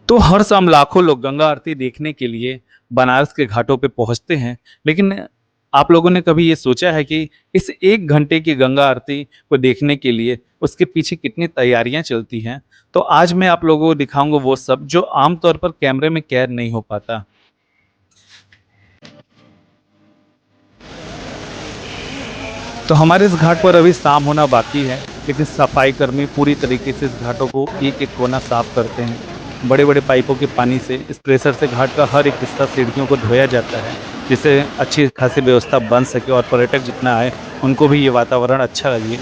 तो हर शाम लाखों लोग गंगा आरती देखने के लिए बनारस के घाटों पे पहुंचते हैं। लेकिन आप लोगों ने कभी ये सोचा है कि इस 1 घंटे की गंगा आरती को देखने के लिए उसके पीछे कितनी तैयारियां चलती हैं? तो आज मैं आप लोगों को दिखाऊंगा वो सब जो आमतौर पर कैमरे में कैद नहीं हो पाता। तो हमारे इस घाट पर अभी शाम होना बाकी है, लेकिन सफाई कर्मी पूरी तरीके से इस घाटों को एक एक कोना साफ करते हैं। बड़े बड़े पाइपों के पानी से इस प्रेशर से घाट का हर एक हिस्सा सीढ़ियों को धोया जाता है, जिससे अच्छी खासी व्यवस्था बन सके और पर्यटक जितना आए उनको भी ये वातावरण अच्छा लगे।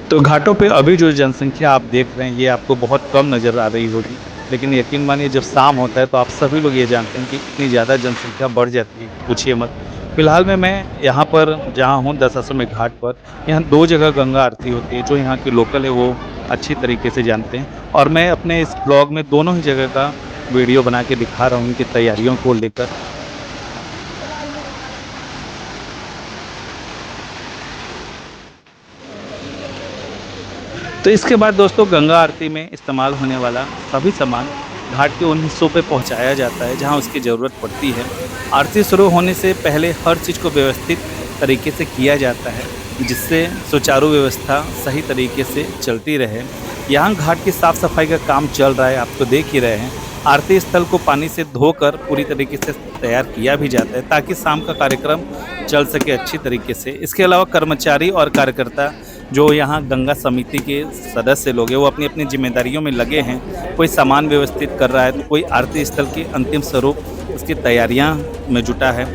तो घाटों पे अभी जो जनसंख्या आप देख रहे हैं ये आपको बहुत कम नज़र आ रही होगी, लेकिन यकीन मानिए जब शाम होता है तो आप सभी लोग ये जानते हैं कि इतनी ज़्यादा जनसंख्या बढ़ जाती है, पूछिए मत। फिलहाल में मैं यहाँ पर जहाँ हूँ दशाश्वमेध घाट पर, यहाँ 2 जगह गंगा आरती होती है। जो यहाँ के लोकल है वो अच्छी तरीके से जानते हैं और मैं अपने इस ब्लॉग में दोनों ही जगह का वीडियो बना के दिखा रहा हूँ इनकी तैयारियों को लेकर। तो इसके बाद दोस्तों गंगा आरती में इस्तेमाल होने वाला सभी सामान घाट के उन हिस्सों पे पहुंचाया जाता है जहां उसकी ज़रूरत पड़ती है। आरती शुरू होने से पहले हर चीज़ को व्यवस्थित तरीके से किया जाता है, जिससे सुचारू व्यवस्था सही तरीके से चलती रहे। यहाँ घाट की साफ़ सफाई का काम चल रहा है, आप तो देख ही रहे हैं। आरती स्थल को पानी से धोकर पूरी तरीके से तैयार किया भी जाता है ताकि शाम का कार्यक्रम चल सके अच्छी तरीके से। इसके अलावा कर्मचारी और कार्यकर्ता जो यहाँ गंगा समिति के सदस्य लोग हैं वो अपनी अपनी जिम्मेदारियों में लगे हैं। कोई सामान व्यवस्थित कर रहा है तो कोई आरती स्थल के अंतिम स्वरूप उसकी तैयारियां में जुटा है।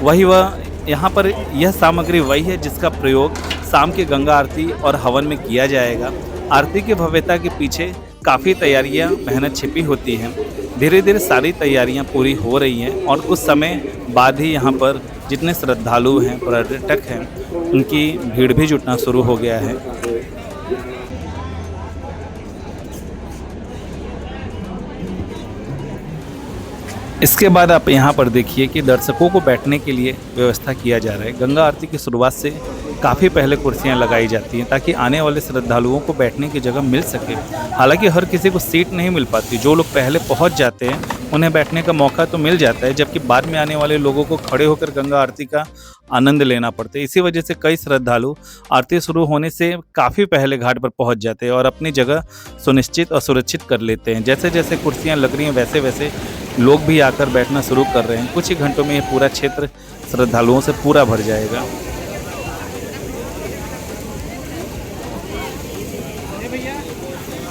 वही वह यहाँ पर यह सामग्री वही है जिसका प्रयोग शाम की गंगा आरती और हवन में किया जाएगा। आरती की भव्यता के पीछे काफ़ी तैयारियां मेहनत छिपी होती हैं। धीरे धीरे सारी तैयारियां पूरी हो रही हैं और कुछ समय बाद ही यहाँ पर जितने श्रद्धालु हैं, पर्यटक हैं, उनकी भीड़ भी जुटना शुरू हो गया है। इसके बाद आप यहाँ पर देखिए कि दर्शकों को बैठने के लिए व्यवस्था किया जा रहा है। गंगा आरती की शुरुआत से काफ़ी पहले कुर्सियाँ लगाई जाती हैं ताकि आने वाले श्रद्धालुओं को बैठने की जगह मिल सके। हालांकि हर किसी को सीट नहीं मिल पाती, जो लोग पहले पहुँच जाते हैं उन्हें बैठने का मौका तो मिल जाता है, जबकि बाद में आने वाले लोगों को खड़े होकर गंगा आरती का आनंद लेना पड़ता है। इसी वजह से कई श्रद्धालु आरती शुरू होने से काफ़ी पहले घाट पर पहुँच जाते हैं और अपनी जगह सुनिश्चित और सुरक्षित कर लेते हैं। जैसे जैसे कुर्सियाँ लग रही हैं वैसे वैसे लोग भी आकर बैठना शुरू कर रहे हैं। कुछ ही घंटों में ये पूरा क्षेत्र श्रद्धालुओं से पूरा भर जाएगा।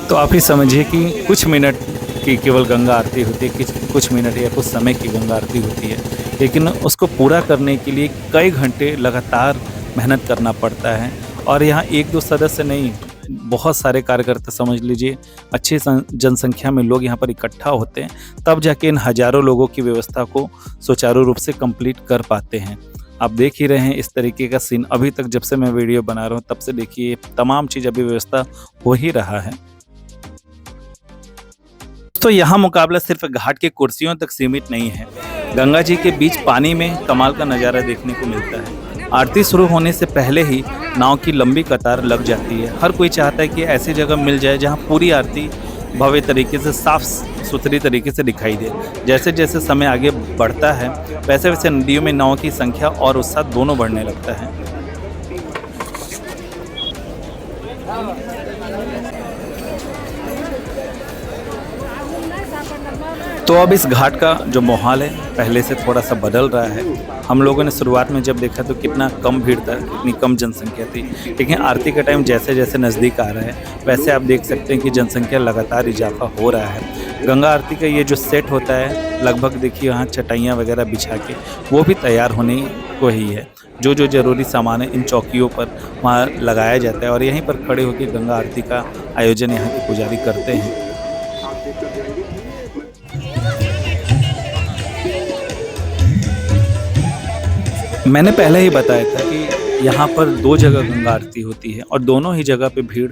तो आप ही समझिए कि कुछ मिनट की केवल गंगा आरती होती है, कुछ मिनट या कुछ समय की गंगा आरती होती है, लेकिन उसको पूरा करने के लिए कई घंटे लगातार मेहनत करना पड़ता है। और यहाँ एक दो सदस्य नहीं, बहुत सारे कार्यकर्ता समझ लीजिए, अच्छी जनसंख्या में लोग यहाँ पर इकट्ठा होते हैं, तब जाके इन हजारों लोगों की व्यवस्था को सुचारू रूप से कंप्लीट कर पाते हैं। आप देख ही रहे हैं इस तरीके का सीन अभी तक, जब से मैं वीडियो बना रहा हूँ तब से देखिए तमाम चीज़ अभी व्यवस्था हो ही रहा है। तो यहाँ मुकाबला सिर्फ घाट के कुर्सियों तक सीमित नहीं है। गंगा जी के बीच पानी में कमाल का नज़ारा देखने को मिलता है। आरती शुरू होने से पहले ही नाव की लंबी कतार लग जाती है। हर कोई चाहता है कि ऐसी जगह मिल जाए जहाँ पूरी आरती भव्य तरीके से साफ सुथरी तरीके से दिखाई दे। जैसे जैसे समय आगे बढ़ता है वैसे वैसे नदियों में नाव की संख्या और उत्साह दोनों बढ़ने लगता है। तो अब इस घाट का जो माहौल है पहले से थोड़ा सा बदल रहा है। हम लोगों ने शुरुआत में जब देखा तो कितना कम भीड़ था, कितनी कम जनसंख्या थी, लेकिन आरती का टाइम जैसे जैसे नज़दीक आ रहा है वैसे आप देख सकते हैं कि जनसंख्या लगातार इजाफा हो रहा है। गंगा आरती का ये जो सेट होता है लगभग देखिए यहाँ चटाइयाँ वगैरह बिछा के वो भी तैयार होने को ही है। जो जो ज़रूरी सामान है इन चौकियों पर वहाँ लगाया जाता है और यहीं पर खड़े होकर गंगा आरती का आयोजन यहाँ के पुजारी करते हैं। मैंने पहले ही बताया था कि यहाँ पर 2 जगह गंगा आरती होती है और दोनों ही जगह पे भीड़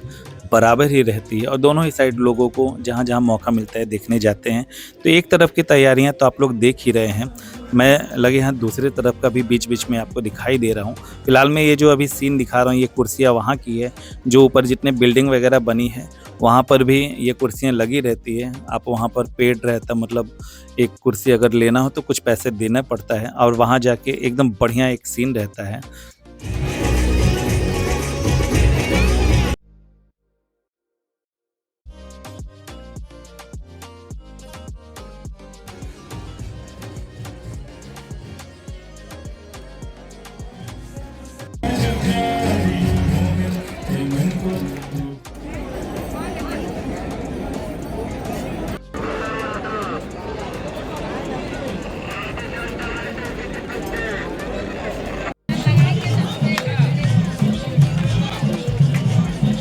बराबर ही रहती है और दोनों ही साइड लोगों को जहाँ जहाँ मौका मिलता है देखने जाते हैं। तो एक तरफ की तैयारियाँ तो आप लोग देख ही रहे हैं, मैं लगे हाथ दूसरे तरफ का भी बीच-बीच में आपको दिखाई दे रहा हूँ। फिलहाल मैं ये जो अभी सीन दिखा रहा हूँ ये कुर्सियाँ वहाँ की है, जो ऊपर जितने बिल्डिंग वगैरह बनी है, वहाँ पर भी ये कुर्सियाँ लगी रहती है। आप वहाँ पर पेड रहता मतलब एक कुर्सी अगर लेना हो तो कुछ पैसे देना पड़ता है और वहाँ जाके एकदम बढ़िया एक सीन रहता है।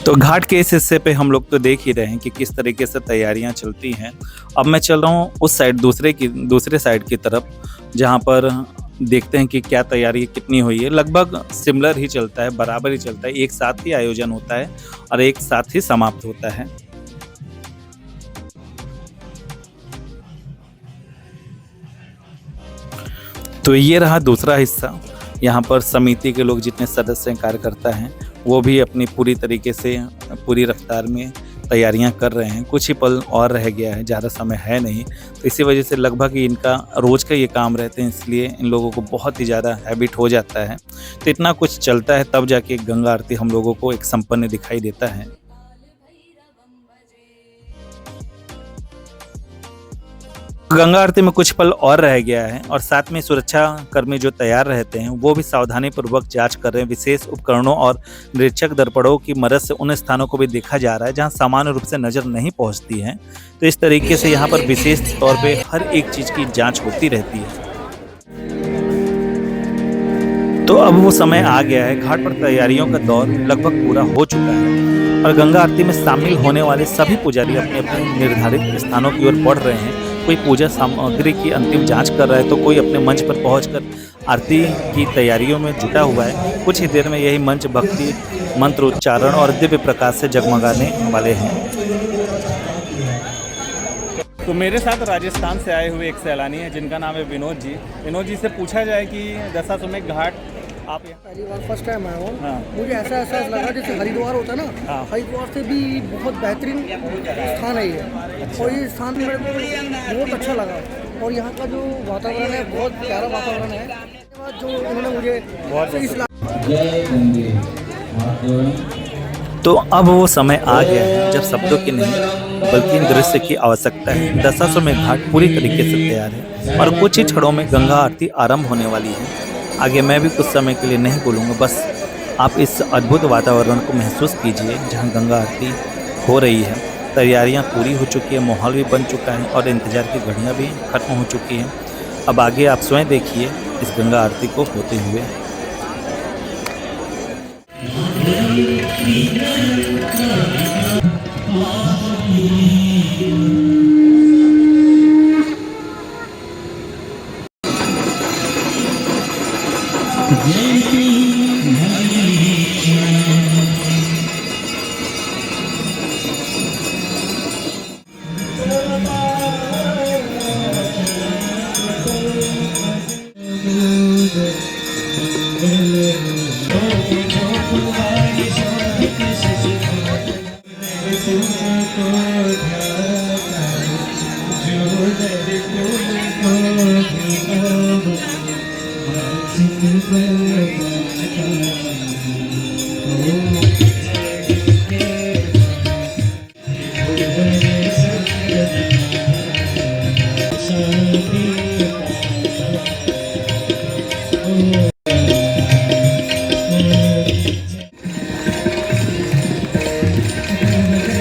तो घाट के इस हिस्से पे हम लोग तो देख ही रहे हैं कि किस तरीके से तैयारियां चलती हैं। अब मैं चल रहा हूँ उस साइड दूसरे साइड की तरफ, जहाँ पर देखते हैं कि क्या तैयारी कितनी हुई है। लगभग सिमिलर ही चलता है, बराबर ही चलता है, एक साथ ही आयोजन होता है और एक साथ ही समाप्त होता है। तो ये रहा दूसरा हिस्सा। यहाँ पर समिति के लोग जितने सदस्य हैं, कार्यकर्ता हैं, वो भी अपनी पूरी तरीके से पूरी रफ्तार में तैयारियां कर रहे हैं। कुछ ही पल और रह गया है, ज़्यादा समय है नहीं, तो इसी वजह से लगभग ही इनका रोज़ का ये काम रहते हैं, इसलिए इन लोगों को बहुत ही ज़्यादा हैबिट हो जाता है। तो इतना कुछ चलता है तब जाके गंगा आरती हम लोगों को एक संपन्न दिखाई देता है। गंगा आरती में कुछ पल और रह गया है और साथ में सुरक्षा कर्मी जो तैयार रहते हैं वो भी सावधानी पूर्वक जांच कर रहे हैं। विशेष उपकरणों और निरीक्षक दर्पणों की मदद से उन स्थानों को भी देखा जा रहा है जहां सामान्य रूप से नजर नहीं पहुंचती है। तो इस तरीके से यहाँ पर विशेष तौर पे हर एक चीज की जांच होती रहती है। तो अब वो समय आ गया है, घाट पर तैयारियों का दौर लगभग पूरा हो चुका है और गंगा आरती में शामिल होने वाले सभी पुजारी अपने अपने निर्धारित स्थानों की ओर बढ़ रहे हैं। कोई पूजा सामग्री की अंतिम जांच कर रहा है तो कोई अपने मंच पर पहुंचकर आरती की तैयारियों में जुटा हुआ है। कुछ ही देर में यही मंच भक्ति मंत्र उच्चारण और दिव्य प्रकाश से जगमगाने वाले हैं। तो मेरे साथ राजस्थान से आए हुए एक सैलानी है जिनका नाम है विनोद जी। विनोद जी से पूछा जाए कि दशाश्वमेध घाट आप पहली बार फर्स्ट टाइम आया हूँ। हाँ। मुझे ऐसा एहसास लगा जैसे हरिद्वार होता है ना, हाँ। हरिद्वार से भी बहुत बेहतरीन स्थान है ये। अच्छा। और ये स्थान मेरे को बहुत अच्छा लगा और यहाँ का जो वातावरण है बहुत प्यारा वातावरण है। उसके बाद जो इन्होंने मुझे बहुत इस तो अब वो समय आ गया है जब शब्दों की नहीं बल्कि इन दृश्य की आवश्यकता है। दशाश्वमेध घाट पूरी तरीके से तैयार है और कुछ ही क्षणों में गंगा आरती आरंभ होने वाली है। आगे मैं भी कुछ समय के लिए नहीं बोलूँगा, बस आप इस अद्भुत वातावरण को महसूस कीजिए जहाँ गंगा आरती हो रही है। तैयारियाँ पूरी हो चुकी है, माहौल भी बन चुका है और इंतज़ार की घड़ियाँ भी खत्म हो चुकी हैं। अब आगे आप स्वयं देखिए इस गंगा आरती को होते हुए।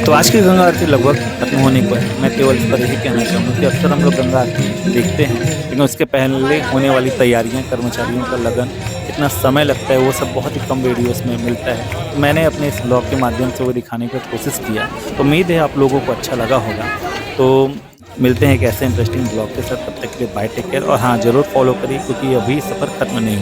तो आज की गंगा आरती लगभग खत्म होने को है। मैं केवल इस पर यही कहना चाहूँगा कि अक्सर हम लोग गंगा आरती देखते हैं, लेकिन उसके पहले होने वाली तैयारियां, कर्मचारियों का लगन, कितना समय लगता है, वो सब बहुत ही कम वीडियोस में मिलता है। तो मैंने अपने इस ब्लॉग के माध्यम से वो दिखाने की कोशिश किया, तो उम्मीद है आप लोगों को अच्छा लगा होगा। तो मिलते हैं एक ऐसे इंटरेस्टिंग ब्लॉग के साथ, तब तक के लिए बाय, टेक केयर। और हाँ, ज़रूर फॉलो करिए क्योंकि अभी सफ़र खत्म नहीं हुआ।